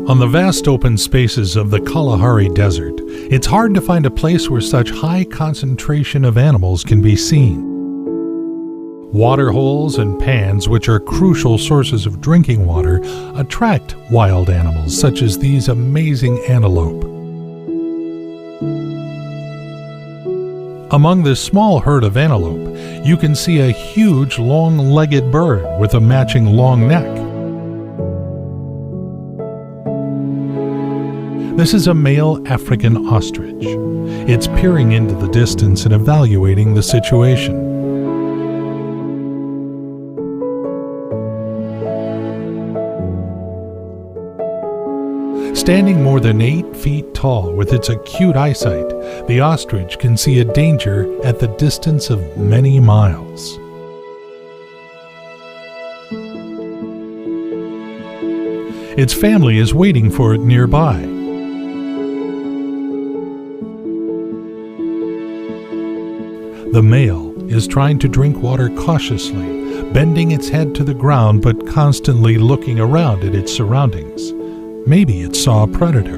On the vast open spaces of the Kalahari Desert, it's hard to find a place where such high concentration of animals can be seen. Water holes and pans, which are crucial sources of drinking water, attract wild animals such as these amazing antelope. Among this small herd of antelope, you can see a huge long-legged bird with a matching long neck. This is a male African ostrich. It's peering into the distance and evaluating the situation. Standing more than 8 feet tall with its acute eyesight, the ostrich can see a danger at the distance of many miles. Its family is waiting for it nearby. The male is trying to drink water cautiously, bending its head to the ground but constantly looking around at its surroundings. Maybe it saw a predator.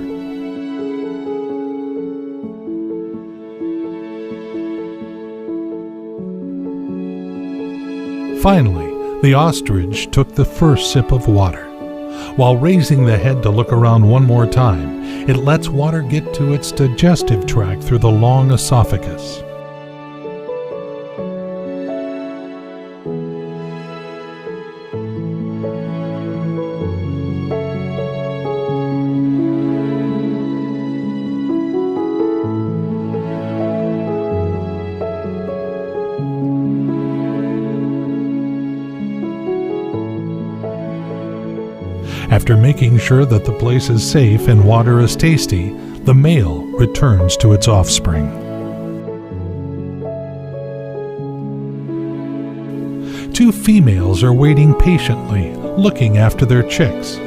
Finally, the ostrich took the first sip of water. While raising the head to look around one more time, it lets water get to its digestive tract through the long esophagus. After making sure that the place is safe and water is tasty, the male returns to its offspring. Two females are waiting patiently, looking after their chicks.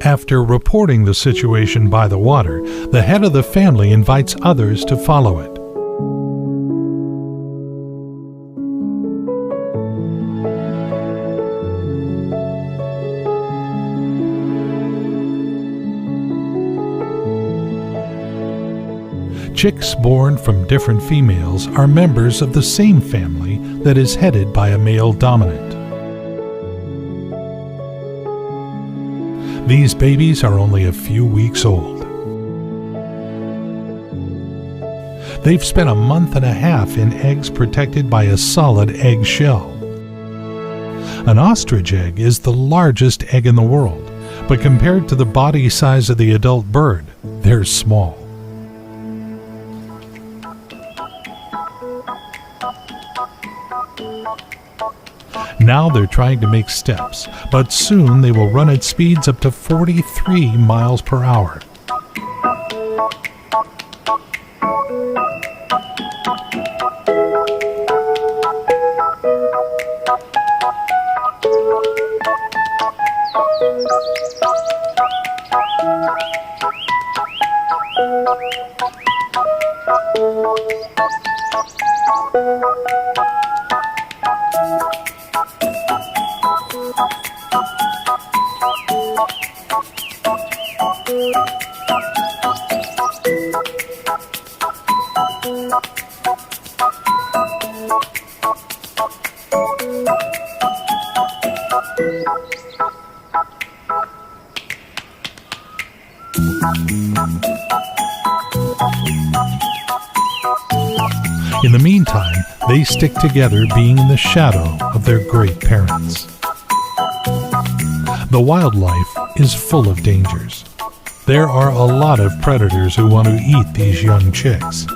After reporting the situation by the water, the head of the family invites others to follow it. Chicks born from different females are members of the same family that is headed by a male dominant. These babies are only a few weeks old. They've spent a month and a half in eggs protected by a solid egg shell. An ostrich egg is the largest egg in the world, but compared to the body size of the adult bird, they're small. Now they're trying to make steps, but soon they will run at speeds up to 43 miles per hour. In the meantime, they stick together, being in the shadow of their great parents. The wildlife is full of dangers. There are a lot of predators who want to eat these young chicks.